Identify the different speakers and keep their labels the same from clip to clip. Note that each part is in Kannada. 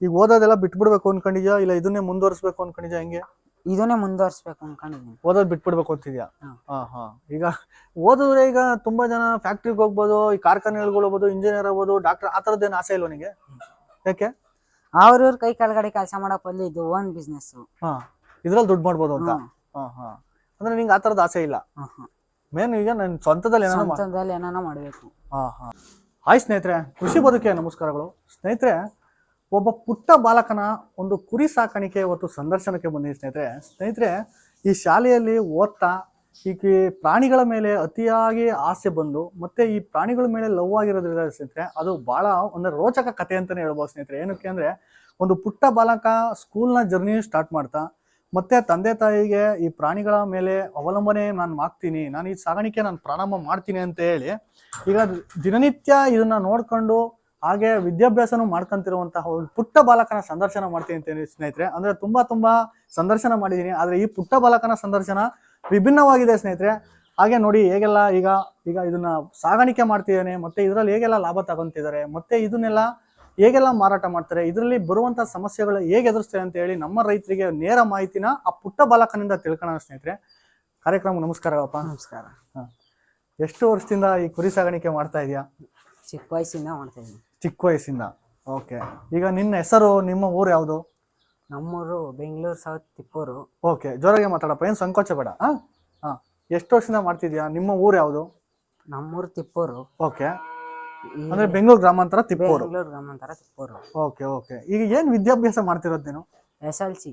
Speaker 1: ಈಗ ಓದೋದೆಲ್ಲ ಬಿಟ್ಬಿಡ್ಬೇಕು ಅನ್ಕೊಂಡಿದ್ಯಾ ಇಲ್ಲ ಇದನ್ನೇ ಮುಂದುವರಿಸಬೇಕು ಅನ್ಕೊಂಡಿದ್ಯಾ ಹೆಂಗೆ?
Speaker 2: ಇದನ್ನೇ ಮುಂದುವರಿಸ್ಬೇಕು ಅನ್ಕೊಂಡಿದ್ದೀನಿ.
Speaker 1: ಓದೋದ್ ಬಿಟ್ಬಿಡ್ಬೇಕು ಅಂತಿದ್ಯಾ?
Speaker 2: ಹಾ.
Speaker 1: ಈಗ ಓದಿದ್ರೆ ಈಗ ತುಂಬಾ ಜನ ಫ್ಯಾಕ್ಟ್ರಿಗೆ ಹೋಗ್ಬೋದು, ಈ ಕಾರ್ಖಾನೆಗಳು ಹೋಗ್ಬೋದು, ಇಂಜಿನಿಯರ್ ಆಗ್ಬೋದು, ಡಾಕ್ಟರ್, ಆ ಥರದ್ದೇನು ಆಸೆ ಇಲ್ವ ನಿಂಗೆ? ಯಾಕೆ?
Speaker 2: ಅವ್ರವ್ರ ಕೈ ಕೆಳಗಡೆ ಕೆಲಸ ಮಾಡಕ್ ಬದಲು ಇದು ಓನ್ ಬಿಸ್ನೆಸ್.
Speaker 1: ಇದ್ರಲ್ಲಿ ದುಡ್ಡು ಮಾಡ್ಬೋದು ಅಂತ. ಅಂದ್ರೆ ನಿಂಗೆ ಆ ಥರದ ಆಸೆ ಇಲ್ಲ? ಮೇನ್ ಈಗ ನನ್ ಸ್ವಂತದಲ್ಲಿ
Speaker 2: ಏನಾನ ಮಾಡ್ಬೇಕು.
Speaker 1: ಹಾಯ್ ಸ್ನೇಹಿತರೆ, ಕೃಷಿ ಬದುಕೆ ನಮಸ್ಕಾರಗಳು. ಸ್ನೇಹಿತರೆ, ಒಬ್ಬ ಪುಟ್ಟ ಬಾಲಕನ ಒಂದು ಕುರಿ ಸಾಕಾಣಿಕೆ ಇವತ್ತು ಸಂದರ್ಶನಕ್ಕೆ ಬಂದಿದೆ ಸ್ನೇಹಿತರೆ. ಈ ಶಾಲೆಯಲ್ಲಿ ಓದ್ತಾ ಈ ಪ್ರಾಣಿಗಳ ಮೇಲೆ ಅತಿಯಾಗಿ ಆಸೆ ಬಂದು ಮತ್ತೆ ಈ ಪ್ರಾಣಿಗಳ ಮೇಲೆ ಲವ್ ಆಗಿರೋದ್ರಿಂದ ಸ್ನೇಹಿತರೆ, ಅದು ಬಹಳ ಒಂದು ರೋಚಕ ಕಥೆ ಅಂತಾನೆ ಹೇಳ್ಬೋದು ಸ್ನೇಹಿತರೆ. ಏನಕ್ಕೆ ಅಂದ್ರೆ, ಒಂದು ಪುಟ್ಟ ಬಾಲಕ ಸ್ಕೂಲ್ನ ಜರ್ನಿ ಸ್ಟಾರ್ಟ್ ಮಾಡ್ತಾ ಮತ್ತೆ ತಂದೆ ತಾಯಿಗೆ ಈ ಪ್ರಾಣಿಗಳ ಮೇಲೆ ಅವಲಂಬನೆ ನಾನು ಮಾಡ್ತೀನಿ, ನಾನು ಈ ಸಾಗಾಣಿಕೆ ನಾನು ಪ್ರಾರಂಭ ಮಾಡ್ತೀನಿ ಅಂತ ಹೇಳಿ ಈಗ ದಿನನಿತ್ಯ ಇದನ್ನ ನೋಡ್ಕೊಂಡು ಹಾಗೆ ವಿದ್ಯಾಭ್ಯಾಸನೂ ಮಾಡ್ಕೊಂತಿರುವಂತಹ ಒಂದು ಪುಟ್ಟ ಬಾಲಕನ ಸಂದರ್ಶನ ಮಾಡ್ತೀನಿ ಅಂತ ಸ್ನೇಹಿತರೆ. ಅಂದ್ರೆ ತುಂಬಾ ಸಂದರ್ಶನ ಮಾಡಿದ್ದೀನಿ, ಆದ್ರೆ ಈ ಪುಟ್ಟ ಬಾಲಕನ ಸಂದರ್ಶನ ವಿಭಿನ್ನವಾಗಿದೆ ಸ್ನೇಹಿತರೆ. ಹಾಗೆ ನೋಡಿ ಹೇಗೆಲ್ಲ ಈಗ ಇದನ್ನ ಸಾಗಾಣಿಕೆ ಮಾಡ್ತಿದ್ದಾನೆ, ಮತ್ತೆ ಇದರಲ್ಲಿ ಹೇಗೆಲ್ಲ ಲಾಭ ತಗೊಂತಿದ್ದಾರೆ, ಮತ್ತೆ ಇದನ್ನೆಲ್ಲ ಹೇಗೆಲ್ಲ ಮಾರಾಟ ಮಾಡ್ತಾರೆ, ಇದರಲ್ಲಿ ಬರುವಂತ ಸಮಸ್ಯೆಗಳು ಹೇಗೆ ಎದುರಿಸ್ತಾರೆ ಅಂತ ಹೇಳಿ ನಮ್ಮ ರೈತರಿಗೆ ನೇರ ಮಾಹಿತಿನ ಆ ಪುಟ್ಟ ಬಾಲಕನಿಂದ ತಿಳ್ಕೊಳ್ಳೋಣ ಸ್ನೇಹಿತರೆ. ಕಾರ್ಯಕ್ರಮ ನಮಸ್ಕಾರಪ್ಪ.
Speaker 2: ನಮಸ್ಕಾರ.
Speaker 1: ಎಷ್ಟು ವರ್ಷದಿಂದ ಈ ಕುರಿ ಸಾಗಾಣಿಕೆ ಮಾಡ್ತಾ ಇದೀಯಾ?
Speaker 2: ಚಿಕ್ಕ ವಯಸ್ಸಿಂದ ಮಾಡ್ತಾ ಇದ್ದೀನಿ.
Speaker 1: ಚಿಕ್ಕ ವಯಸ್ಸಿಂದ. ಓಕೆ. ಈಗ ನಿನ್ನ ಹೆಸರು, ನಿಮ್ಮ ಊರು ಯಾವುದು?
Speaker 2: ನಮ್ಮೂರು ಬೆಂಗಳೂರು ಸೌತ್ ತಿಪ್ಪೂರು.
Speaker 1: ಓಕೆ, ಜೋರಾಗಿ ಮಾತಾಡಪ್ಪ, ಏನು ಸಂಕೋಚ ಬೇಡ. ಎಷ್ಟು ವರ್ಷದಿಂದ ಮಾಡ್ತಿದ್ಯಾ? ನಿಮ್ಮ ಊರು ಯಾವುದು?
Speaker 2: ನಮ್ಮೂರು ತಿಪ್ಪೂರು.
Speaker 1: ಓಕೆ, ಅಂದ್ರೆ ಬೆಂಗಳೂರು ಗ್ರಾಮಾಂತರ ತಿಪ್ಪೂರು.
Speaker 2: ಬೆಂಗಳೂರು ಗ್ರಾಮಾಂತರ ತಿಪ್ಪೂರು.
Speaker 1: ಓಕೆ. ಈಗ ಏನ್ ವಿದ್ಯಾಭ್ಯಾಸ ಮಾಡ್ತಿರೋದು ನೀನು?
Speaker 2: SLC.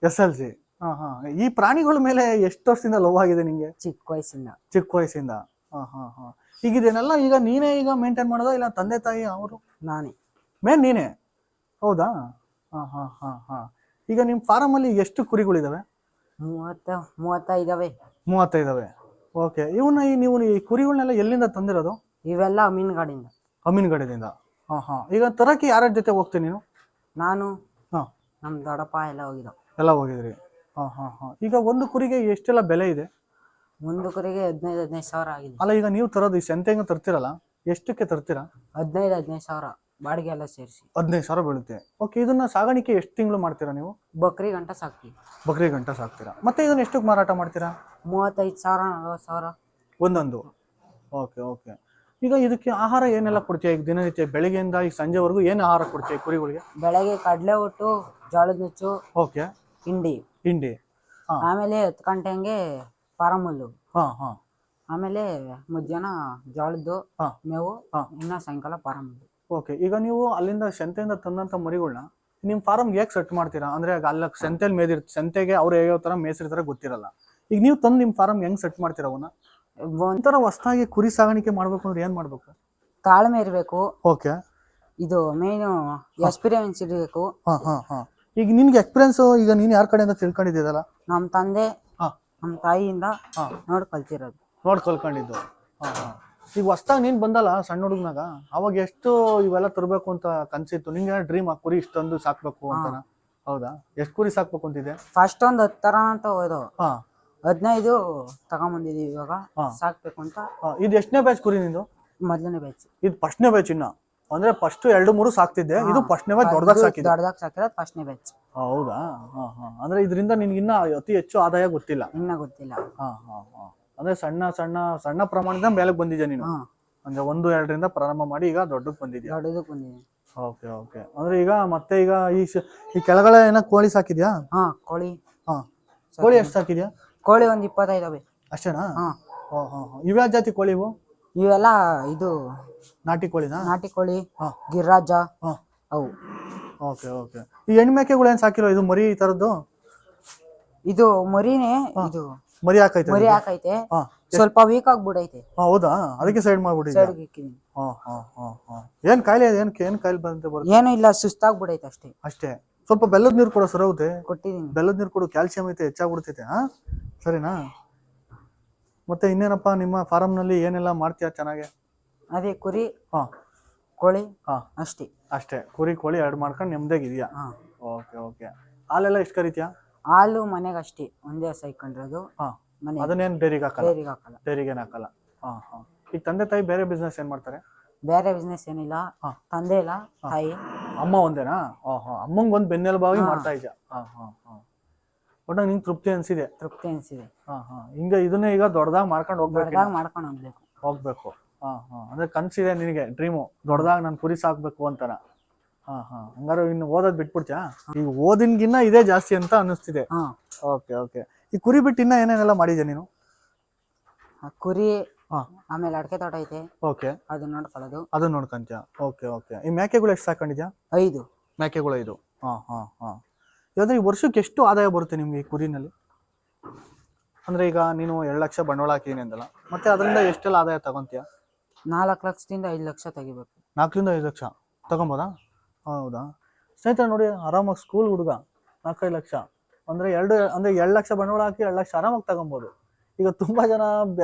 Speaker 1: SLC. ಈ ಪ್ರಾಣಿಗಳ ಮೇಲೆ ಎಷ್ಟು ವರ್ಷದಿಂದ ಲವ್ ಆಗಿದೆ ನಿಂಗೆ?
Speaker 2: ಚಿಕ್ಕ ವಯಸ್ಸಿಂದ.
Speaker 1: ಈಗ ಇದನ್ನೆಲ್ಲ ಈಗ ನೀನೇ ಈಗ ಮೇಂಟೈನ್ ಮಾಡೋದಾ ಇಲ್ಲ ತಂದೆ ತಾಯಿ ಅವರು?
Speaker 2: ನಾನೇ
Speaker 1: ನೀನೇ. ಹೌದಾ? ಈಗ ನಿಮ್ ಫಾರಂ ಅಲ್ಲಿ ಎಷ್ಟು ಕುರಿಗಳಿದಾವೆ?
Speaker 2: 35.
Speaker 1: 35. ಓಕೆ. ನೀವು ಈ ಕುರಿಗಳನ್ನೆಲ್ಲ ಎಲ್ಲಿಂದ ತಂದಿರೋದು?
Speaker 2: ಇವೆಲ್ಲ ಅಮೀನ್ಗಾಡಿಂದ.
Speaker 1: ಅಮೀನ್ಗಡದಿಂದ. ಈಗ ತರಕ್ಕೆ ಯಾರ ಜೊತೆ ಹೋಗ್ತೀನಿ ನೀನು?
Speaker 2: ನಾನು, ನಮ್ ದೊಡ್ಡಪ್ಪ ಎಲ್ಲ
Speaker 1: ಹೋಗಿದ್ರಿ. ಈಗ ಒಂದು ಕುರಿಗೆ ಎಷ್ಟೆಲ್ಲ ಬೆಲೆ ಇದೆ?
Speaker 2: ಒಂದು ಕುರಿಗೆ 15,000 ಸಾವಿರ ಆಗಿದೆ.
Speaker 1: ಅಲ್ಲ, ಈಗ ನೀವು ತರೋದು ಈ ಸಂತೆಗೆ ತರ್ತೀರಲ್ಲ, ಎಷ್ಟಕ್ಕೆ ತರ್ತೀರಾ?
Speaker 2: 15,000 ಸಾವಿರ ಬಾಡಿಗೆ ಎಲ್ಲ ಸೇರಿಸಿ
Speaker 1: 15,000 ಬೀಳುತ್ತೆ. ಓಕೆ. ಇದನ್ನ ಸಾಗಾಣಿಕೆ ಎಷ್ಟು ತಿಂಗಳು ಮಾಡ್ತೀರಾ ನೀವು?
Speaker 2: ಬಕ್ರಿ ಗಂಟ ಸಾಕ್ತೀವಿ.
Speaker 1: ಬಕ್ರಿ ಗಂಟ ಸಾಕ್ತೀರಾ. ಮತ್ತೆ ಇದನ್ನ ಎಷ್ಟಕ್ಕೆ ಮಾರಾಟ ಮಾಡ್ತೀರಾ?
Speaker 2: 35,000 40,000
Speaker 1: ಒಂದೊಂದು. ಓಕೆ. ಈಗ ಇದಕ್ಕೆ ಆಹಾರ ಏನೆಲ್ಲ ಕೊಡ್ತೀಯ? ಈಗ ದಿನನಿತ್ಯ ಬೆಳಗ್ಗೆಯಿಂದ ಈಗ ಸಂಜೆವರೆಗೂ ಏನು ಆಹಾರ ಕೊಡ್ತೀಯ ಕುರಿಗಳಿಗೆ?
Speaker 2: ಬೆಳಗ್ಗೆ ಕಡಲೆ ಒಟ್ಟು, ಜೋಳದ ನುಚ್ಚು,
Speaker 1: ಓಕೆ,
Speaker 2: ಹಿಂಡಿ. ಆಮೇಲೆ 10 ಗಂಟೆ ಹಂಗೆ ಫಾರಂ ಹುಲ್ಲು. ಆಮೇಲೆ ಮಧ್ಯಾಹ್ನ ಜೋಳದ್ದು ಮೇವು, ಇನ್ನ ಸಾಯಂಕಾಲ ಫಾರಂ ಹುಲ್ಲು.
Speaker 1: ಓಕೆ. ಈಗ ನೀವು ಅಲ್ಲಿಂದ ಸಂತೆಯಿಂದ ತಂದಂತ ಮರಿಗಳನ್ನ ನಿಮ್ ಫಾರಂ ಹೇಗೆ ಸೆಟ್ ಮಾಡ್ತೀರಾ? ಅಂದ್ರೆ ಅಲ್ಲ ಸಂತೆಯಲ್ಲಿ ಮೇದಿರ್ತ, ಸಂತೆಗೆ ಅವ್ರು ಯಾವ ತರ ಮೇಯಿಸಿರ್ತಾರೆ ಗೊತ್ತಿರಲ್ಲ. ಈಗ ನೀವು ತಂದು ನಿಮ್ ಫಾರಂ ಹೆಂಗ್ ಸೆಟ್ ಮಾಡ್ತೀರ? ಅವನ್ನ ಒಂಥರ ಹೊಸದಾಗಿ ಕುರಿ ಸಾಗಾಣಿಕೆ ಮಾಡ್ಬೇಕು ಅಂದ್ರೆ ಏನ್ ಮಾಡ್ಬೇಕು?
Speaker 2: ತಾಳ್ಮೆ ಇರ್ಬೇಕು.
Speaker 1: ಓಕೆ.
Speaker 2: ಇದು ಮೇನ್ ಎಕ್ಸ್ಪೀರಿಯನ್ಸ್ ಇರಬೇಕು.
Speaker 1: ಈಗ ನಿನ್ಗೆ ಎಕ್ಸ್ಪೀರಿಯನ್ಸ್ ಈಗ ನೀನ್ ಯಾರ ಕಡೆಯಿಂದ ತಿಳ್ಕೊಂಡಿದ್ದೀರಲ್ಲ?
Speaker 2: ನಮ್ ತಂದೆ, ನಮ್ ತಾಯಿಯಿಂದ ನೋಡ್ ಕಲ್ಕೊಂಡಿದ್ದು.
Speaker 1: ಈಗ ಹೊಸದಾಗಿ ನೀನ್ ಬಂದಲ್ಲ ಸಣ್ಣ ಹುಡುಗನಾಗ, ಅವಾಗ ಎಷ್ಟು ಇವೆಲ್ಲ ತರಬೇಕು ಅಂತ ಕನ್ಸಿತ್ತು ನಿಂಗೆ? ಡ್ರೀಮ್ ಆ ಕುರಿ ಇಷ್ಟೊಂದು ಸಾಕ್ಬೇಕು ಅಂತ? ಹೌದಾ? ಎಷ್ಟು ಕುರಿ ಸಾಕ್ಬೇಕು ಅಂತಿದೆ?
Speaker 2: ಫಸ್ಟ್ ಒಂದು 10 ತರ ಅಂತ ಹೋಯ್ದು, 15 ತಗೊಂಬಂದಿದೀವಿ ಇವಾಗ ಸಾಕ್ಬೇಕು ಅಂತ.
Speaker 1: ಇದು ಎಷ್ಟನೇ ಬ್ಯಾಚ್ ಕುರಿ ನಿಂದು?
Speaker 2: ಮೊದಲನೇ ಬ್ಯಾಚ್.
Speaker 1: ಇದು ಫಸ್ಟ್ನೇ ಬ್ಯಾಚ್. ಇನ್ನ ಅಂದ್ರೆ ಫಸ್ಟ್ 2-3 ಸಾಕ್ತಿದ್ದೆ, ಇದು ಫಸ್ಟ್ನೇ ಬ್ಯಾಚ್. ದೊಡ್ಡದಾಗಿ
Speaker 2: ಸಾಕಿರೋದು ಫಸ್ಟ್ನೇ ಬ್ಯಾಚ್.
Speaker 1: ಹೌದಾ? ಅಂದ್ರೆ ಇದರಿಂದ ನಿನ್ಗೆ ಇನ್ನ ಅತಿ ಹೆಚ್ಚು ಆದಾಯ ಗೊತ್ತಿಲ್ಲ?
Speaker 2: ಇನ್ನ ಗೊತ್ತಿಲ್ಲ.
Speaker 1: ಅಂದ್ರೆ ಸಣ್ಣ ಪ್ರಮಾಣದ ಮೇಲೆ ಬಂದಿದ್ಯಾ ನೀನು? ಅಂದ್ರೆ 1-2ರಿಂದ ಪ್ರಾರಂಭ ಮಾಡಿ ಈಗ ದೊಡ್ಡಕ್ಕೆ ಬಂದಿದ್ಯಾ? ಓಕೆ. ಅಂದ್ರೆ ಈಗ ಮತ್ತೆ ಈಗ ಈ ಕೆಳಗಡೆ ಏನೋ ಕೋಳಿ ಸಾಕಿದ್ಯಾ?
Speaker 2: ಕೋಳಿ.
Speaker 1: ಕೋಳಿ ಎಷ್ಟು ಸಾಕಿದ್ಯಾ?
Speaker 2: ಕೋಳಿ ಒಂದು 25
Speaker 1: ಅಷ್ಟೇನಾ? ಇವ್ಯಾ ಜಾತಿ ಕೋಳಿ ಇವು?
Speaker 2: ಇವೆಲ್ಲ ಇದು
Speaker 1: ನಾಟಿ ಕೋಳಿನಾ?
Speaker 2: ನಾಟಿ ಕೋಳಿ, ಗಿರಿರಾಜ ಅವು.
Speaker 1: ಓಕೆ. ಈ ಹೆಣ್ಣು ಮೇಕೆಗಳು ಏನ್ ಸಾಕಿರೋ? ಇದು ಮರಿ ಈ ತರದ್ದು?
Speaker 2: ಇದು ಮರಿನೇ. ಇದು
Speaker 1: ಮರಿ ಹಾಕೈತೆ.
Speaker 2: ಸ್ವಲ್ಪ ವೀಕ್ ಆಗ್ಬಿಡೈತೆ.
Speaker 1: ಹೌದಾ? ಅದಕ್ಕೆ ಸೈಡ್ ಮಾಡ್ಬಿಟ್ಟಿದ್ದೆ. ಏನ್ ಕಾಯಿಲೆ? ಏನ್ ಕಾಯಿಲೆ ಬರುತ್ತೆ?
Speaker 2: ಏನು ಇಲ್ಲ, ಸುಸ್ತಾಗ್ಬಿಡೈತೆ
Speaker 1: ಅಷ್ಟೇ. ಸ್ವಲ್ಪ ಬೆಲ್ಲದ ನೀರು ಕೊಡೋ ಸರೌತೆ?
Speaker 2: ಕೊಟ್ಟಿದ್ದೀನಿ.
Speaker 1: ಬೆಲ್ಲದ ನೀರು ಕೊಡು, ಕ್ಯಾಲ್ಸಿಯಂ ಐತೆ, ಹೆಚ್ಚಾಗ್ಬಿಡ್ತೈತೆ. ಸರಿನಾ? ಮತ್ತೆ ಇನ್ನೇನಪ್ಪ ನಿಮ್ಮ ಫಾರಂ ನಲ್ಲಿ ಏನೆಲ್ಲ ಮಾಡ್ತೀಯಾ ಚೆನ್ನಾಗಿ?
Speaker 2: ಅದೇ ಕುರಿ, ಕೋಳಿ
Speaker 1: ಅಷ್ಟೇ. ಕುರಿ ಕೋಳಿ 2 ಮಾಡ್ಕೊಂಡು ನೆಮ್ಮದಿಯಾಗಿದ್ಯಾ? ಓಕೆ. ಹಾಲೆಲ್ಲ ಎಷ್ಟು ಕರಿತೀಯಾ?
Speaker 2: ಹಾಲು ಮನೆಗೆ ಅಷ್ಟೇ, ಒಂದೇ ಹಸ ಇಟ್ಕೊಂಡಿರೋದು.
Speaker 1: ಅದನ್ನೇನು ಡೈರಿಗೆ ಹಾಕಲ್ಲ?
Speaker 2: ಹಾಕಲ್ಲ.
Speaker 1: ಡೈರಿಗೆ ಹಾಕಲ್ಲ. ಈಗ ತಂದೆ ತಾಯಿ ಬೇರೆ ಬಿಸ್ನೆಸ್ ಏನ್ ಮಾಡ್ತಾರೆ?
Speaker 2: ಬೇರೆ ಬಿಸ್ನೆಸ್ ಏನಿಲ್ಲ.
Speaker 1: ಹಾ.
Speaker 2: ತಂದೆ ಇಲ್ಲ, ತಾಯಿ.
Speaker 1: ಅಮ್ಮ ಒಂದೇನಾ? ಅಮ್ಮಂಗ್ ಒಂದ್ ಬೆನ್ನೆಲುಬಾಗಿ ಮಾಡ್ತಾ ಇದ್ಯಾ? ಒಟ್ಟಾಗ ನಿಂಗೆ ತೃಪ್ತಿ ಅನ್ಸಿದೆ.
Speaker 2: ತೃಪ್ತಿ ಅನ್ಸಿದೆ.
Speaker 1: ಹಿಂಗ ಇದನ್ನೇ ಈಗ ದೊಡ್ಡದಾಗಿ ಮಾಡ್ಕೊಂಡು
Speaker 2: ದೊಡ್ಡದಾಗ ಮಾಡ್ಕೊಂಡು
Speaker 1: ಹೋಗ್ಬೇಕು. ಅಂದ್ರೆ ಕನ್ಸಿದೆ ನಿನಗೆ, ಡ್ರೀಮು ದೊಡ್ಡದಾಗಿ ನಾನು ಕುರಿ ಸಾಕ್ಬೇಕು ಅಂತಾನ. ಹಂಗಾರೆ ಇನ್ನು ಓದೋದ್ ಬಿಟ್ಬಿಡ್ತ್ಯಾ? ಈಗ ಓದಿನ್ಗಿನ್ನ ಇದೇ ಜಾಸ್ತಿ ಅಂತ ಅನ್ನಿಸ್ತಿದೆ. ಓಕೆ. ಈ ಕುರಿ ಬಿಟ್ಟು ಇನ್ನ ಏನೇನೆಲ್ಲ ಮಾಡಿದ್ಯಾ ನೀನು?
Speaker 2: ಕುರಿ, ಆಮೇಲೆ ಅಡಕೆ ತೋಟ ಐತೆ.
Speaker 1: ಓಕೆ.
Speaker 2: ಅದನ್ನ ನೋಡ್ಕೊಳ್ಳೋದು.
Speaker 1: ಅದನ್ನ ನೋಡ್ಕೊಂತ್ಯಾ? ಓಕೆ. ಈ ಮೇಕೆಗಳು ಎಷ್ಟು ಸಾಕೊಂಡಿದ್ಯಾ?
Speaker 2: 5
Speaker 1: ಮೇಕೆಗಳು 5. ಇವಾಗ ಈ ವರ್ಷಕ್ಕೆ ಎಷ್ಟು ಆದಾಯ ಬರುತ್ತೆ ನಿಮ್ಗೆ ಈ ಕುರಿನಲ್ಲಿ? ಅಂದ್ರೆ ಈಗ ನೀನು 2 ಲಕ್ಷ ಬಂಡವಾಳ ಹಾಕಿದೀನಿ ಅಂದಲ್ಲ, ಮತ್ತೆ ಅದರಿಂದ ಎಷ್ಟೆಲ್ಲ ಆದಾಯ ತಗೊಂತೀಯ?
Speaker 2: 4 ಲಕ್ಷದಿಂದ 5 ಲಕ್ಷ ತೆಗಿಬೇಕು.
Speaker 1: 4 ರಿಂದ 5 ಲಕ್ಷ ತಗೊಂಬೋದಾ? ಹೌದಾ ಸ್ನೇಹಿತರೆ, ನೋಡಿ ಆರಾಮಾಗಿ ಸ್ಕೂಲ್ ಹುಡುಗ 4-5 ಲಕ್ಷ ಅಂದ್ರೆ 2 ಲಕ್ಷ ಬಂಡವಾಳ ಹಾಕಿ 2 ಲಕ್ಷ ಆರಾಮಾಗಿ ತಗೊಬೋದು. ಈಗ ತುಂಬಾ ಜನ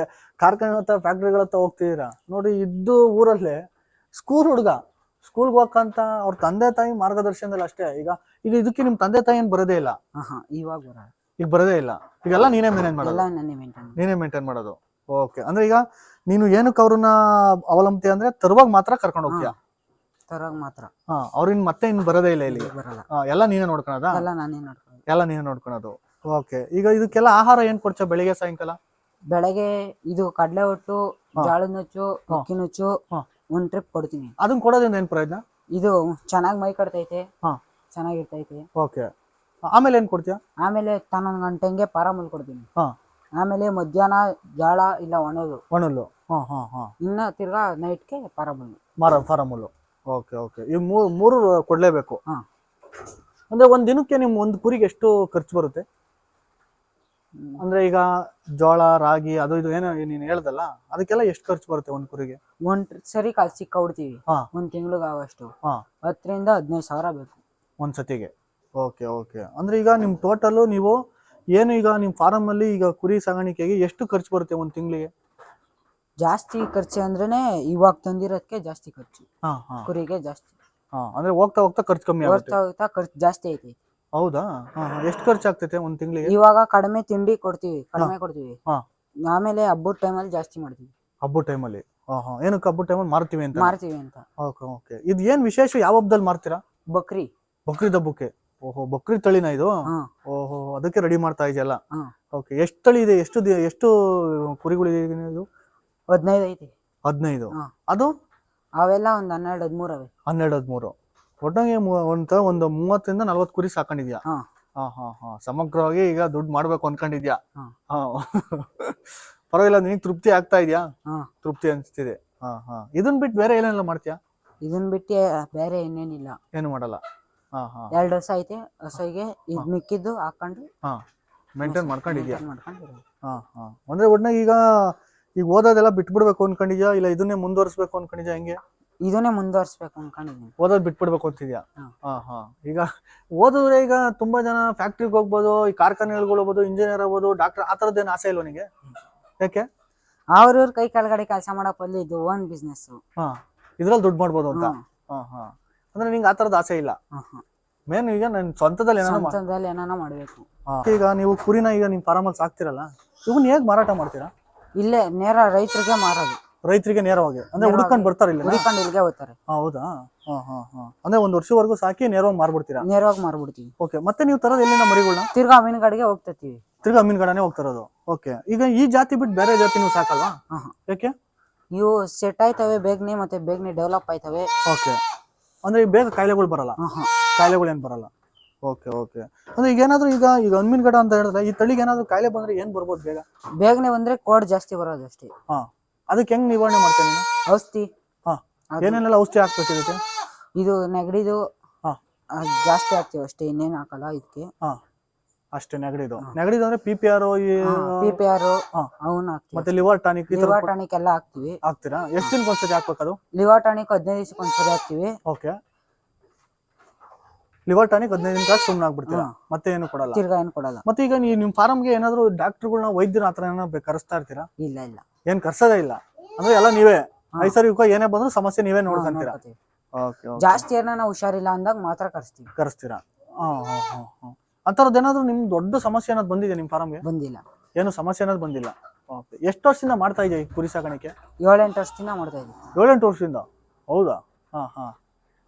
Speaker 1: ಕಾರ್ಖಾನೆ ಹತ್ರ ಫ್ಯಾಕ್ಟ್ರಿಗಳ ಹತ್ರ ಹೋಗ್ತಿದ್ದೀರಾ ನೋಡಿ, ಇದ್ದು ಊರಲ್ಲೇ ಸ್ಕೂಲ್ ಹುಡುಗ ಸ್ಕೂಲ್ಗೆ ಹೋಗಂತ ಅವ್ರ ತಂದೆ ತಾಯಿ ಮಾರ್ಗದರ್ಶನದಲ್ಲಿ ಅಷ್ಟೇ. ಈಗ ಇದಕ್ಕೆ ನಿಮ್ ತಂದೆ ತಾಯಿ ಏನ್ ಬರೋದೇ ಇಲ್ಲ? ಈಗ ಬರೋದೇ ಇಲ್ಲ. ಈಗೆಲ್ಲ ನೀನೇ ಮೇಂಟೈನ್ ಮಾಡೋದು? ನೀನೇ ಮೇಂಟೈನ್ ಮಾಡೋದು. ಓಕೆ. ಅಂದ್ರೆ ಈಗ ನೀನು ಏನಕ್ಕೆ ಅವ್ರನ್ನ ಅವಲಂಬಿತ ಅಂದ್ರೆ ತರುವಾಗ ಮಾತ್ರ ಕರ್ಕೊಂಡು ಹೋಗ್ತೀಯಾ?
Speaker 2: ಮಾತ್ರ.
Speaker 1: ಅವ್ರಿನ್ ಮತ್ತೆ ಇನ್ ಬರೋದೇ ಇಲ್ಲ ಇಲ್ಲಿ? ಎಲ್ಲ ನೀನೇ ನೋಡ್ಕೊಳೋದಾ? ಎಲ್ಲ ನೀನೇ ನೋಡ್ಕೊಳೋದು. ಓಕೆ. ಈಗ ಇದಕ್ಕೆಲ್ಲ ಆಹಾರ ಏನ್ ಕೊಡ್ತೀಯ ಬೆಳಿಗ್ಗೆ ಸಾಯಂಕಾಲ?
Speaker 2: ಬೆಳಗ್ಗೆ ಇದು ಕಡಲೆ ಒಟ್ಟು, ಜೋಳದ ನುಚ್ಚು, ಅಕ್ಕಿ ನುಚ್ಚು ಒಂದ್ ಟ್ರಿಪ್ ಕೊಡ್ತೀನಿ.
Speaker 1: ಅದನ್ನ ಕೊಡೋದ್ರಿಂದ ಏನ್ ಪ್ರಯೋಜನ? ಇದು
Speaker 2: ಚೆನ್ನಾಗಿ ಮೈ ಕಟ್ತೈತೆ, ಚೆನ್ನಾಗಿರ್ತೈತೆ.
Speaker 1: ಓಕೆ. ಆಮೇಲೆ ಏನ್ ಕೊಡ್ತೀಯ?
Speaker 2: ಆಮೇಲೆ 11 ಗಂಟೆಗೆ ಪಾರಾಮುಲ್ ಕೊಡ್ತೀನಿ. ಆಮೇಲೆ ಮಧ್ಯಾಹ್ನ ಜೋಳ ಇಲ್ಲ ಒಣಲು. ಇನ್ನ ತಿರ್ಗಾ ನೈಟ್ಗೆ ಪಾರಾಮುಲ್. ಓಕೆ. ಈ ಮೂರು ಕೊಡ್ಲೇಬೇಕು. ಅಂದ್ರೆ ಒಂದ್ ದಿನಕ್ಕೆ ನಿಮ್ ಒಂದ್ ಕುರಿಗೆ ಎಷ್ಟು ಖರ್ಚು ಬರುತ್ತೆ? ಅಂದ್ರೆ ಈಗ ಜೋಳ, ರಾಗಿ ಅದು ಇದು ಏನೋ ನೀನ್ ಹೇಳ್ದಲ್ಲ, ಅದಕ್ಕೆಲ್ಲ ಎಷ್ಟು ಖರ್ಚು ಬರುತ್ತೆ ಒಂದ್ ಕುರಿಗೆ? ಒಂದ್ ಸರಿ ಸಿಕ್ಕ ಹೊಡ್ತೀವಿ, ಒಂದ್ ತಿಂಗ್ಳಿಗೆ ಆಗೋಷ್ಟು 10 ರಿಂದ 15 ಸಾವಿರ ಬೇಕು
Speaker 1: ಒಂದ್ ಸತಿಗೆ. ಓಕೆ. ಅಂದ್ರೆ ಈಗ ನಿಮ್ ಟೋಟಲ್ ನೀವು ಏನು ಈಗ ನಿಮ್ ಫಾರಂ ಅಲ್ಲಿ ಈಗ ಕುರಿ ಸಾಗಾಣಿಕೆಗೆ ಎಷ್ಟು ಖರ್ಚು ಬರುತ್ತೆ ಒಂದ್ ತಿಂಗಳಿಗೆ?
Speaker 2: ಜಾಸ್ತಿ ಖರ್ಚು ಅಂದ್ರೇನೆ ಇವಾಗ ತಂದಿರೋದಕ್ಕೆ ಜಾಸ್ತಿ ಖರ್ಚು. ಕುರಿಗೆ ಜಾಸ್ತಿ.
Speaker 1: ಅಂದ್ರೆ ಹೋಗ್ತಾ ಹೋಗ್ತಾ ಖರ್ಚು ಕಮ್ಮಿ ಆಗುತ್ತೆ?
Speaker 2: ಹೋಗ್ತಾ ಖರ್ಚು ಜಾಸ್ತಿ ಐತಿ.
Speaker 1: ಹೌದಾ? ಎಷ್ಟು ಖರ್ಚು ಆಗ್ತೈತೆ ಒಂದ್ ತಿಂಗಳಿಗೆ?
Speaker 2: ಇವಾಗ ಕಡಿಮೆ ತಿಂಡಿ ಕೊಡ್ತೀವಿ, ಆಮೇಲೆ ಹಬ್ಬದ ಟೈಮಲ್ಲಿ ಜಾಸ್ತಿ ಮಾಡ್ತೀವಿ.
Speaker 1: ಹಬ್ಬದ ಟೈಮಲ್ಲಿ? ಏನಕ್ಕೆ ಹಬ್ಬದ ಟೈಮಲ್ಲಿ ಮಾರ್ತೀವಿ ಅಂತ? ಓಕೆ. ಇದು ಏನ್ ವಿಶೇಷ? ಯಾವ ಹಬ್ಬದಲ್ಲಿ ಮಾರ್ತೀರಾ? ಬಕ್ರೀದ್ ಹಬ್ಬಕ್ಕೆ. ಬಕ್ರೀದ್ ತಳಿನ ಇದು? ಅದಕ್ಕೆ ರೆಡಿ ಮಾಡ್ತಾ ಇದೆಯಲ್ಲ? ಓಕೆ. ಎಷ್ಟು ತಳಿ ಇದೆ? ಎಷ್ಟು ಕುರಿಗಳಿದೆ ಇದು?
Speaker 2: 15 ಐತಿ.
Speaker 1: 15? ಅದು
Speaker 2: ಅವೆಲ್ಲ ಒಂದ್ 12-13 ಅವೆ.
Speaker 1: 12-13 ಒಟ್ಟಾಗಿ ಒಂದು 30 ರಿಂದ 40 ಕುರಿ ಸಾಕೊಂಡಿದ್ಯಾ? ಸಮಗ್ರವಾಗಿ ಈಗ ದುಡ್ಡು ಮಾಡ್ಬೇಕು ಅನ್ಕೊಂಡಿದ್ಯಾ? ಪರವಾಗಿಲ್ಲ. ನಿನಗೆ ತೃಪ್ತಿ ಆಗ್ತಾ ಇದ್ಯಾ? ತೃಪ್ತಿ ಅನ್ಸ್ತಿದೆ. ಇದನ್ ಬಿಟ್ಟು ಬೇರೆ ಏನೆಲ್ಲ ಮಾಡ್ತೀಯಾ?
Speaker 2: ಇದನ್ ಬಿಟ್ಟು ಬೇರೆ ಏನೇನಿಲ್ಲ.
Speaker 1: ಏನು ಮಾಡಲ್ಲ?
Speaker 2: 2 ಹಸ ಐತೆ, ಹಸಿಗೆ ಇದ್ ಮಿಕ್ಕಿದ್ದು ಹಾಕೊಂಡು
Speaker 1: ಮೇಂಟೈನ್ ಮಾಡ್ಕೊಂಡಿದ್ಯಾ? ಅಂದ್ರೆ ಒಟ್ನಾಗ ಈಗ ಓದೋದೆಲ್ಲ ಬಿಟ್ಬಿಡ್ಬೇಕು ಅನ್ಕೊಂಡಿದ್ಯಾ, ಇಲ್ಲ ಇದನ್ನೇ ಮುಂದುವರಿಸ್ಬೇಕು ಅನ್ಕೊಂಡಿದ್ಯಾ? ಹೆಂಗೆ?
Speaker 2: ಇದನ್ನೇ ಮುಂದುವರಿಸ್ಬೇಕು ಅನ್ಕೊಂಡಿದ್ದೀನಿ.
Speaker 1: ಓದೋದ್ ಬಿಟ್ಬಿಡ್ಬೇಕು ಅಂತಿದ್ಯಾ? ಈಗ ಓದಿದ್ರೆ ಈಗ ತುಂಬಾ ಜನ ಫ್ಯಾಕ್ಟ್ರಿಗೆ ಹೋಗ್ಬೋದು, ಈ ಕಾರ್ಖಾನೆಗಳು ಹೋಗ್ಬೋದು, ಇಂಜಿನಿಯರ್ ಆಗ್ಬೋದು, ಡಾಕ್ಟರ್, ಆ ತರದ್ದೇನು ಆಸೆ ಇಲ್ವ ನಿಗೆ? ಯಾಕೆ?
Speaker 2: ಅವ್ರವ್ರ ಕೈ ಕೆಳಗಡೆ ಕೆಲಸ ಮಾಡಕ್ ಬದಲು ಇದು ಓನ್ ಬಿಸ್ನೆಸ್,
Speaker 1: ಇದ್ರಲ್ಲಿ ದುಡ್ಡು ಮಾಡ್ಬೋದು ಅಂತ. ಅಂದ್ರೆ ನಿಂಗೆ ಆ ತರದ ಆಸೆ ಇಲ್ಲ? ಮೇನ್ ಈಗ ನನ್ ಸ್ವಂತದಲ್ಲಿ
Speaker 2: ಏನಾನ ಮಾಡ್ಬೇಕು.
Speaker 1: ಈಗ ನೀವು ಕುರಿನ ಈಗ ನಿಮ್ ಫಾರಂ ಅಲ್ಲಿ ಸಾಕ್ತಿರಲ್ಲ, ಇವನ್ ಹೇಗ್ ಮಾರಾಟ ಮಾಡ್ತೀರಾ?
Speaker 2: ಇಲ್ಲೇ ನೇರ ರೈತರಿಗೆ ಮಾರೋದು.
Speaker 1: ರೈತರಿಗೆ ನೇರವಾಗಿ? ಅಂದ್ರೆ ಹುಡ್ಕೊಂಡ್ ಬರ್ತಾರೆ ಇಲ್ಲಿ?
Speaker 2: ಹುಡ್ಕೊಂಡು ಇಲ್ಲಿಗೆ ಹೋಗ್ತಾರೆ.
Speaker 1: ಹೌದಾ? ಅಂದ್ರೆ 1 ವರ್ಷವರೆಗೂ ಸಾಕಿ ನೇರವಾಗಿ ಮಾರ್ಬಿಡ್ತೀರಾ?
Speaker 2: ನೇರವಾಗಿ ಮಾರ್ಬಿಡ್ತೀವಿ.
Speaker 1: ಓಕೆ. ಮತ್ತೆ ನೀವು ತರೋದು ಎಲ್ಲಿಂದ ಮರಿಗಳನ್ನ?
Speaker 2: ತಿರ್ಗಾ ಅಮೀನ್ಗಡೆಗೆ ಹೋಗ್ತಿರ್ತೀವಿ.
Speaker 1: ತಿರ್ಗಾ ಅಮೀನ್ಗಡನೆ ಹೋಗ್ತಿರೋದು? ಓಕೆ. ಈಗ ಈ ಜಾತಿ ಬಿಟ್ಟು ಬೇರೆ ಜಾತಿ ನೀವು ಸಾಕಲ್ವಾ? ಯಾಕೆ?
Speaker 2: ಇವು ಸೆಟ್ ಆಯ್ತವೆ ಬೇಗನೆ, ಮತ್ತೆ ಬೇಗನೆ ಡೆವಲಪ್ ಆಯ್ತವೆ.
Speaker 1: ಓಕೆ. ಅಂದ್ರೆ ಬೇಗ ಕಾಯಿಲೆಗಳು ಬರಲ್ಲ? ಕಾಯಿಲೆಗಳು ಏನ್ ಬರಲ್ಲ? ಓಕೆ. ಅಂದ್ರೆ ಈಗ ಏನಾದ್ರು ಈಗ ಅಮೀನ್ಗಡ ಅಂತ ಹೇಳಿದ್ರೆ ಈ ತಳಿಗೆ ಏನಾದ್ರು ಕಾಯಿಲೆ ಬಂದ್ರೆ ಏನ್ ಬರ್ಬೋದು?
Speaker 2: ಬೇಗನೆ ಬಂದ್ರೆ ಕೋಡ್ ಜಾಸ್ತಿ ಬರೋದು ಅಷ್ಟೇ.
Speaker 1: ಅದಕ್ಕೆ ಹೆಂಗ್ ನಿವಾರಣೆ ಮಾಡ್ತೇನೆ?
Speaker 2: ಔಷಧಿ.
Speaker 1: ಏನೇನೆಲ್ಲ ಔಷಧಿ ಹಾಕ್ಬೇಕು ಇದಕ್ಕೆ?
Speaker 2: ಇದು ನೆಗಡಿದು ಜಾಸ್ತಿ ಹಾಕ್ತಿವಿ ಅಷ್ಟೇ, ಇನ್ನೇನ್ ಹಾಕಲ್ಲ ಇದಕ್ಕೆ.
Speaker 1: ಅಷ್ಟೇ. ನೆಗಡಿದು ಅಂದ್ರೆ PPR
Speaker 2: ಅವನ್ನ ಹಾಕ್ತಿವಿ.
Speaker 1: ಮತ್ತೆ ಲಿವರ್ ಟಾನಿಕ್
Speaker 2: ಎಲ್ಲ ಹಾಕ್ತಿವಿ.
Speaker 1: ಹಾಕ್ತೀರಾ? ಎಷ್ಟು ದಿನಕ್ಕೆ ಒಂದ್ಸತಿ ಹಾಕ್ಬೇಕು ಅದು?
Speaker 2: ಲಿವರ್ ಟಾನಿಕ್ 15 ದಿವಸಕ್ಕೆ ಒಂದ್ಸರಿ ಹಾಕ್ತಿವಿ.
Speaker 1: ಓಕೆ. ಲಿವರ್ ಟಾನಿಕ್ 15 ದಿನಕ್ಕೆ ಸುಮ್ಮನೆ ಆಗ್ಬಿಡ್ತೀರಾ? ಮತ್ತೆ ಏನು ಕೊಡಲ್ಲ?
Speaker 2: ತಿರ್ಗಾ ಏನು ಕೊಡಲ್ಲ.
Speaker 1: ಮತ್ತೆ ಈಗ ನಿಮ್ ಫಾರಮ್ಗೆ ಏನಾದ್ರು ಡಾಕ್ಟರ್ಗಳನ್ನ, ವೈದ್ಯರ ಆತರ ಏನಾದ್ರು ಕರೆಸ್ತಾ ಇರ್ತೀರಾ?
Speaker 2: ಇಲ್ಲ.
Speaker 1: ಏನ್ ಕರ್ಸೋದೇ ಇಲ್ಲ? ಅಂದ್ರೆ ಎಲ್ಲ ನೀವೇ ನೈಸರ್ಗಿಕ ಏನೇ ಬಂದ್ರು ಸಮಸ್ಯೆ ನೀವೇ ನೋಡ್ಕೊಂತೀರಾ?
Speaker 2: ಜಾಸ್ತಿ ಏನಾನ ಹುಷಾರಿಲ್ಲ ಅಂದಾಗ ಮಾತ್ರ
Speaker 1: ಕರೆಸ್ತೀರಾ? ಅಂತರದ್ದು ಏನಾದ್ರು ನಿಮ್ ದೊಡ್ಡ ಸಮಸ್ಯೆ ಏನಾದ್ರು ಬಂದಿದೆ ನಿಮ್ ಫಾರಮ್ಗೆ?
Speaker 2: ಬಂದಿಲ್ಲ.
Speaker 1: ಏನು ಸಮಸ್ಯೆ ಏನಾದ್ರು ಬಂದಿಲ್ಲ? ಎಷ್ಟು ವರ್ಷದಿಂದ ಮಾಡ್ತಾ ಇದೆಯಾ ಈ ಕುರಿ ಸಾಕಾಣಿಕೆ?
Speaker 2: 7-8 ವರ್ಷದಿಂದ ಮಾಡ್ತಾ ಇದ್ದೀವಿ.
Speaker 1: 7-8 ವರ್ಷದಿಂದ? ಹೌದಾ? ಹಾ ಹಾ.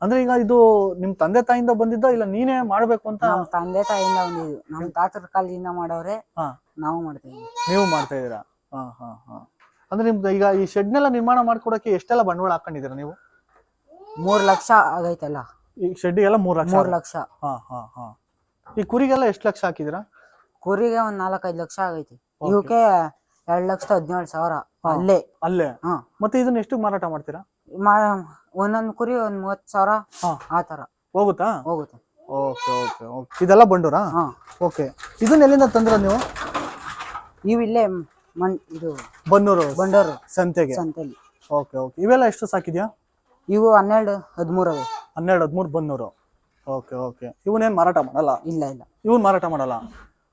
Speaker 1: ಅಂದ್ರೆ ಈಗ ಇದು ನಿಮ್ ತಂದೆ ತಾಯಿಯಿಂದ ಬಂದಿದ್ದ ಇಲ್ಲ ನೀನೇ ಮಾಡ್ಬೇಕು ಅಂತ?
Speaker 2: ನಮ್ ತಂದೆ ತಾಯಿಯಿಂದ ಬಂದಿದ್ದು, ನಮ್ ತಾತರ ಕಾಲದಿಂದ ಮಾಡವ್ರೆ,
Speaker 1: ಹಾ,
Speaker 2: ನಾವು ಮಾಡ್ತೀವಿ.
Speaker 1: ನೀವು ಮಾಡ್ತಾ ಇದೀರಾ? ಹಾ ಹಾ ಹಾ. ಅಂದ್ರೆ ನಿಮ್ದು ಈಗ ಈ ಶೆಡ್ನೆಲ್ಲ ನಿರ್ಮಾಣ ಮಾಡ್ಕೊಡಕ್ಕೆ ಎಷ್ಟೆಲ್ಲ ಬಂಡವಾಳ ಹಾಕೊಂಡಿದ್ದೀರಾ ನೀವು?
Speaker 2: 3 ಲಕ್ಷ ಆಗೈತಲ್ಲ.
Speaker 1: ಈ ಶೆಡ್ಡಿಗೆಲ್ಲ 3 ಲಕ್ಷ?
Speaker 2: 3 ಲಕ್ಷ.
Speaker 1: ಹಾ ಹಾ ಹಾ. ಈ ಕುರಿಗೆಲ್ಲ ಎಷ್ಟು ಲಕ್ಷ ಹಾಕಿದಿರಾ?
Speaker 2: ಕುರಿಗೆ ಒಂದ್ 4-5 ಲಕ್ಷ ಆಗೈತಿ. ಇವಕ್ಕೆ 2,17,000 ಅಲ್ಲೇ.
Speaker 1: ಅಲ್ಲೇ?
Speaker 2: ಹಾ.
Speaker 1: ಮತ್ತೆ ಇದನ್ನ ಎಷ್ಟು ಮಾರಾಟ ಮಾಡ್ತೀರಾ?
Speaker 2: ಒಂದೊಂದ್ ಕುರಿ ಒಂದ್ 30,000
Speaker 1: ಹಾ.
Speaker 2: ಆ ತರ
Speaker 1: ಹೋಗುತ್ತಾ?
Speaker 2: ಹೋಗುತ್ತೆ.
Speaker 1: Okay okay okay. ಇದೆಲ್ಲ ಬಂಡೂರಾ?
Speaker 2: ಹಾ.
Speaker 1: ಓಕೆ. ಇದನ್ನ ಎಲ್ಲಿಂದ ತಂದ್ರ ನೀವು?
Speaker 2: ಇವಿಲ್ಲೇ ಇದು
Speaker 1: ಬನ್ನೂರು
Speaker 2: ಬಂಡೂರು
Speaker 1: ಸಂತೆಗೆ?
Speaker 2: ಸಂತೆಲಿ.
Speaker 1: Okay okay. ಇವೆಲ್ಲ ಎಷ್ಟು ಸಾಕಿದ್ಯಾ?
Speaker 2: ಇವು 12-13 ಅವೆ.
Speaker 1: 12-13 ಬನ್ನೂರು. Okay okay. ಇವನ್ನೇನ್ ಮಾರಾಟ ಮಾಡಲ್ಲ?
Speaker 2: ಇಲ್ಲ ಇಲ್ಲ,
Speaker 1: ಇವನ್ ಮಾರಾಟ ಮಾಡಲ್ಲ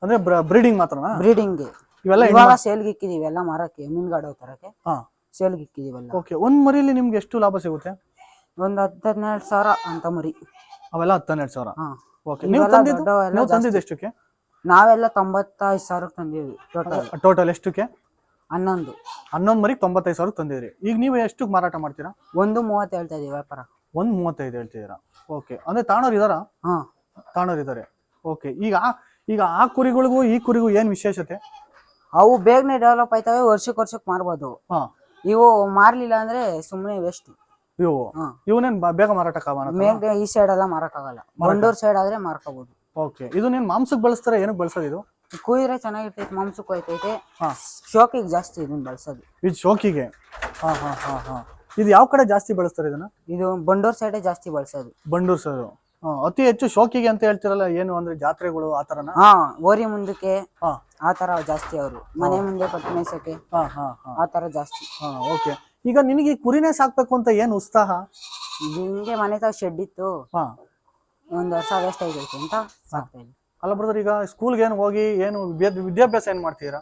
Speaker 1: ಅಂದ್ರೆ ಬ್ರೀಡಿಂಗ್ ಮಾತ್ರನಾ?
Speaker 2: ಬ್ರೀಡಿಂಗ್.
Speaker 1: ಇವೆಲ್ಲ
Speaker 2: ಇವಾಗ ಸೇಲ್ಗೆ ಇಕ್ಕಿದೀವಿ, ಎಲ್ಲ ಮಾರಕ್ಕೆ ಮೀನುಗಾಡು ತರಕ್ಕೆ
Speaker 1: ಹಾ.
Speaker 2: ಸೇಲ್ಗೆ ಇಕ್ಕಿದೀವಲ್ಲ.
Speaker 1: ಓಕೆ. ಒಂದ್ ಮರಿಲಿ ನಿಮ್ಗೆ ಎಷ್ಟು ಲಾಭ ಸಿಗುತ್ತೆ?
Speaker 2: ಒಂದ್ 10-12,000 ಅಂತ ಮರಿ.
Speaker 1: ಅವೆಲ್ಲ 10-12,000?
Speaker 2: ಹಾ.
Speaker 1: ಓಕೆ. ನೀವು ತಂದಿದ್ದು ಎಷ್ಟಕ್ಕೆ?
Speaker 2: ನಾವೆಲ್ಲ 95,000 ತಂದಿದ್ವಿ ಟೋಟಲ್.
Speaker 1: ಟೋಟಲ್ ಎಷ್ಟಕ್ಕೆ?
Speaker 2: 11.
Speaker 1: 11 ಮರಿಗೆ 95,000 ತಂದಿದ್ರಿ. ಈಗ ನೀವು ಎಷ್ಟಕ್ಕೆ ಮಾರಾಟ ಮಾಡ್ತೀರಾ?
Speaker 2: 1.30 ಹೇಳ್ತಾ ಇದೀವಿ ವ್ಯಾಪಾರ.
Speaker 1: 1.35 ಹೇಳ್ತಿದ್ದೀರಾ? ಓಕೆ. ಅಂದ್ರೆ ತಾಣೋರು ಇದಾರಾ?
Speaker 2: ಹಾ,
Speaker 1: ತಾಣೋರು ಇದಾರೆ. ಓಕೆ. ಈಗ ಆ ಕುರಿಗಳಿಗೂ ಈ ಕುರಿಗೂ ಏನ್ ವಿಶೇಷತೆ?
Speaker 2: ಅವು ಬೇಗನೆ ಡೆವಲಪ್ ಆಯ್ತವೆ, ವರ್ಷಕ್ಕೆ ಮಾರ್ಬೋದು.
Speaker 1: ಹಾ.
Speaker 2: ಇವು ಮಾರ್ಲಿಲ್ಲ ಅಂದ್ರೆ ಸುಮ್ಮನೆ ವೇಸ್ಟ್.
Speaker 1: ಇವು ಇವನೇನ್ ಬೇಗ ಮಾರಾಟಕ್ಕೆ
Speaker 2: ಮೇಘ ಈ ಸೈಡ್ ಎಲ್ಲ ಮಾರಕ್ಕಾಗಲ್ಲ, ಬಂಡೂರ್ ಸೈಡ್ ಆದ್ರೆ ಮಾರ್ಕೋಬಹುದು.
Speaker 1: ಓಕೆ. ಇದನ್ನೇನ್ ಮಾಂಸಕ್ಕೆ ಬಳಸ್ತಾರೆ? ಏನಕ್ಕೆ ಬಳಸೋದು ಇದು?
Speaker 2: ಕುಯ್ದ್ರೆ ಚೆನ್ನಾಗಿರ್ತೈತೆ, ಮಾಂಸಕ್ಕೆ ಹೋಯ್ತೈತೆ.
Speaker 1: ಹಾ.
Speaker 2: ಶೋಕಿಗೆ ಜಾಸ್ತಿ ಇದನ್ನ ಬಳಸೋದು.
Speaker 1: ಇದು ಶೋಕಿಗೆ? ಹಾ ಹಾ ಹಾ ಹಾ. ಇದು ಯಾವ ಕಡೆ ಜಾಸ್ತಿ ಬಳಸ್ತಾರೆ ಇದನ್ನ?
Speaker 2: ಇದು ಬಂಡೂರ್ ಸೈಡ್ ಜಾಸ್ತಿ ಬಳಸೋದು.
Speaker 1: ಬಂಡೂರ್ ಸರ್. ಅತಿ ಹೆಚ್ಚು ಶೋಕಿಗೆ ಅಂತ ಹೇಳ್ತಿರಲ್ಲ, ಏನು ಅಂದ್ರೆ ಜಾತ್ರೆಗಳು ಆತರನ?
Speaker 2: ಹಾ, ಓರಿ ಮುಂದಕ್ಕೆ
Speaker 1: ಹಾ.
Speaker 2: ಆತರ ಜಾಸ್ತಿ. ಅವರು ಮನೆ ಮುಂದೆ ಕಟ್ಟು ಮೇಯ್ಸಕ್ಕೆ
Speaker 1: ಹಾ ಹಾ ಹಾ.
Speaker 2: ಆತರ ಜಾಸ್ತಿ.
Speaker 1: ಹಾ. ಓಕೆ. ಈಗ ನಿನಗೆ ಈ ಕುರಿನೇ ಸಾಕ್ಬೇಕು ಅಂತ ಏನ್ ಉತ್ಸಾಹ?
Speaker 2: ಇದು ಹಿಂಗೆ ಮನೆ ತಾವ ಶೆಡ್ ಇತ್ತು,
Speaker 1: ಹಾ.
Speaker 2: 1 ವರ್ಷ ವೇಸ್ಟ್ ಆಗೈತೆ ಅಂತ ಸಾಕ್ತಾ ಇದ್ವಿ.
Speaker 1: ಅಲ್ಲ ಬ್ರದರ್, ಈಗ ಸ್ಕೂಲ್ಗೆ ಏನು ಹೋಗಿ ಏನು ವಿದ್ಯಾಭ್ಯಾಸ ಏನ್ ಮಾಡ್ತೀರಾ?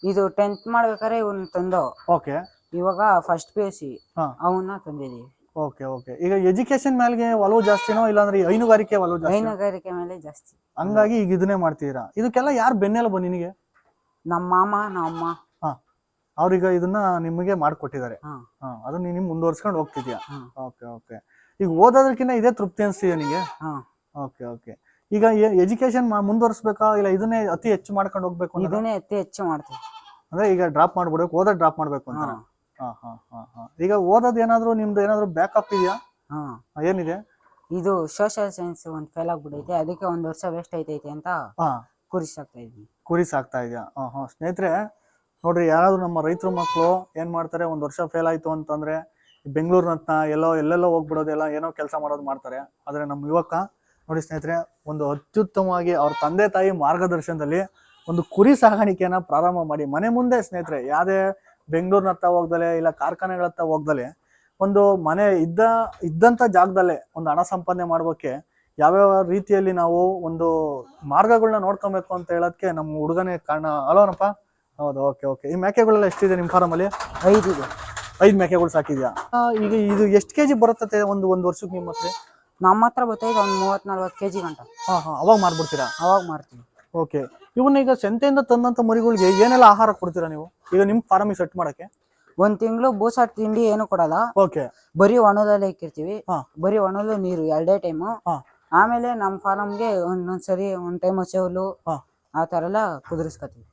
Speaker 2: ಇದು 10th ಮಾಡ್ಬೇಕಾದ್ರೆ ಇವನ್ ತಂದು,
Speaker 1: ಓಕೆ.
Speaker 2: ಇವಾಗ ಫಸ್ಟ್ PUC
Speaker 1: ಹಾ.
Speaker 2: ಅವನ್ನ ತಂದಿದೀವಿ.
Speaker 1: Okay okay. ಈಗ ಎಜುಕೇಶನ್ ಮೇಲೆ ಒಲವು ಜಾಸ್ತಿನೋ ಇಲ್ಲಾಂದ್ರೆ ಹೈನುಗಾರಿಕೆ ಒಲವು ಜಾಸ್ತಿ?
Speaker 2: ಹೈನುಗಾರಿಕೆ ಮೇಲೆ ಜಾಸ್ತಿ.
Speaker 1: ಹಂಗಾಗಿ ಈಗ ಇದನ್ನೇ ಮಾಡ್ತೀರಾ? ಇದಕ್ಕೆಲ್ಲ ಯಾರು ಬೆನ್ನೆಲುಬು ನಿನಗೆ?
Speaker 2: ನಮ್ಮ ಮಾಮ, ನಮ್ಮ ಅಮ್ಮ.
Speaker 1: ಹಾ. ಅವ್ರೀಗ ಇದನ್ನ ನಿಮಗೆ ಮಾಡ್ಕೊಟ್ಟಿದ್ದಾರೆ.
Speaker 2: ಹಾ.
Speaker 1: ಅದನ್ನ ನೀನು ಮುಂದುವರ್ಸ್ಕೊಂಡು ಹೋಗ್ತಿದ್ಯಾ?
Speaker 2: ಹಾ.
Speaker 1: Okay okay. ಈಗ ಓದೋದಕ್ಕಿಂತ ಇದೇ ತೃಪ್ತಿ ಅನ್ಸ್ತಿದೆ ನಿನಗೆ?
Speaker 2: ಹಾ.
Speaker 1: Okay okay. ಈಗ ಎಜುಕೇಶನ್ ಮುಂದುವರ್ಸ್ಬೇಕಾ ಇಲ್ಲ ಇದನ್ನೇ ಅತಿ ಹೆಚ್ಚು ಮಾಡ್ಕೊಂಡು ಹೋಗ್ಬೇಕು?
Speaker 2: ಇದನ್ನೇ ಅತಿ ಹೆಚ್ಚು ಮಾಡ್ತೀವಿ.
Speaker 1: ಅಂದ್ರೆ ಈಗ ಡ್ರಾಪ್ ಮಾಡ್ಬಿಡ್ಬೇಕು, ಓದೋದ್ ಡ್ರಾಪ್ ಮಾಡ್ಬೇಕು ಅಂತ? ಹಾ ಹಾ ಹಾ ಹಾ. ಈಗ ಓದೋದ್ ಏನಾದ್ರು ನಿಮ್ದು ಏನಾದ್ರು ಬ್ಯಾಕಪ್ ಇದೆಯಾ?
Speaker 2: ಹಾ.
Speaker 1: ಏನಿದೆ?
Speaker 2: ಇದು ಸೋಷಿಯಲ್ ಸೈನ್ಸ್ ಒಂದ್ ಫೇಲ್ ಆಗ್ಬಿಟ್ಟೈತೆ, ಅದಕ್ಕೆ 1 ವರ್ಷ ವೇಸ್ಟ್ ಐತೈತೆ ಅಂತ
Speaker 1: ಹಾ.
Speaker 2: ಕುರಿ ಸಾಕ್ತಾ ಇದ್ವಿ.
Speaker 1: ಕುರಿ ಸಾಕ್ತಾ ಇದೆಯಾ? ಹಾ ಹಾ. ಸ್ನೇಹಿತರೆ ನೋಡ್ರಿ, ಯಾರಾದ್ರೂ ನಮ್ಮ ರೈತರ ಮಕ್ಕಳು ಏನ್ ಮಾಡ್ತಾರೆ, 1 ವರ್ಷ ಫೇಲ್ ಆಯ್ತು ಅಂತಂದ್ರೆ ಬೆಂಗಳೂರಿನಂತ ಎಲ್ಲೆಲ್ಲೋ ಹೋಗ್ಬಿಡೋದೆಲ್ಲ ಏನೋ ಕೆಲಸ ಮಾಡೋದು ಮಾಡ್ತಾರೆ. ಆದ್ರೆ ನಮ್ಮ ಯುವಕ ನೋಡಿ ಸ್ನೇಹಿತರೆ, ಒಂದು ಅತ್ಯುತ್ತಮವಾಗಿ ಅವ್ರ ತಂದೆ ತಾಯಿ ಮಾರ್ಗದರ್ಶನದಲ್ಲಿ ಒಂದು ಕುರಿ ಸಾಗಾಣಿಕೆಯನ್ನ ಪ್ರಾರಂಭ ಮಾಡಿ ಮನೆ ಮುಂದೆ ಸ್ನೇಹಿತರೆ, ಯಾವುದೇ ಬೆಂಗಳೂರಿನತ್ತ ಹೋಗ್ದಲೆ ಇಲ್ಲ ಕಾರ್ಖಾನೆಗಳತ್ತ ಹೋಗ್ದಲೆ ಒಂದು ಮನೆ ಇದ್ದಂತ ಜಾಗದಲ್ಲೇ ಒಂದು ಹಣ ಸಂಪಾದನೆ ಮಾಡೋಕೆ ಯಾವ್ಯಾವ ರೀತಿಯಲ್ಲಿ ನಾವು ಒಂದು ಮಾರ್ಗಗಳನ್ನ ನೋಡ್ಕೊಬೇಕು ಅಂತ ಹೇಳೋದಕ್ಕೆ ನಮ್ಮ ಹುಡುಗನೇ ಕಾರಣ ಅಲ್ವನಪ್ಪ? ಹೌದು. Okay okay. ಈ ಮೇಕೆಗಳೆಲ್ಲ ಎಷ್ಟಿದೆ ನಿಮ್ಮ ಫಾರಮ್ ಅಲ್ಲಿ?
Speaker 2: 5 ಇದೆ.
Speaker 1: 5 ಮೇಕೆಗಳು ಸಾಕಿದ್ಯಾ? ಈಗ ಇದು ಎಷ್ಟು ಕೆಜಿ ಬರುತ್ತದೆ ಒಂದು ವರ್ಷಕ್ಕೆ ನಿಮ್ಮ ಹತ್ರ?
Speaker 2: ನಮ್ಮ ಹತ್ರ ಬರ್ತೈತೆ ಒಂದು 30-40 kg ಗಂಟ.
Speaker 1: ಹಾ ಹಾ. ಅವಾಗ ಮಾರ್ಬಿಡ್ತೀರಾ?
Speaker 2: ಅವಾಗ ಮಾರ್ತೀವಿ.
Speaker 1: ಓಕೆ. ಇವನ್ನ ಈಗ ಸಂತೆಯಿಂದ ತಂದಂತ ಮರಿಗಳಿಗೆ ಏನೆಲ್ಲ ಆಹಾರ ಕೊಡ್ತೀರಾ ನೀವು ಈಗ ನಿಮ್ ಫಾರ್ಮಿಗೆ ಸೆಟ್ ಮಾಡಕ್ಕೆ?
Speaker 2: 1 ತಿಂಗಳು ಬೂಸ ತಿಂಡಿ ಏನು ಕೊಡಲ್ಲ.
Speaker 1: ಓಕೆ.
Speaker 2: ಬರೀ ಒಣದಲ್ಲೇ ಇಕ್ಕಿರ್ತೀವಿ.
Speaker 1: ಹಾ.
Speaker 2: ಬರೀ ಒಣಲು ನೀರು 2 ಟೈಮು.
Speaker 1: ಹಾ.
Speaker 2: ಆಮೇಲೆ ನಮ್ಮ ಫಾರಮ್ಗೆ ಒಂದೊಂದ್ಸರಿ 1 ಟೈಮ್ ಹಸೆಹುಲ್ಲು
Speaker 1: ಹಾ.
Speaker 2: ಆ ತರ ಎಲ್ಲ ಕುದುರಿಸ್ಕೊತೀವಿ.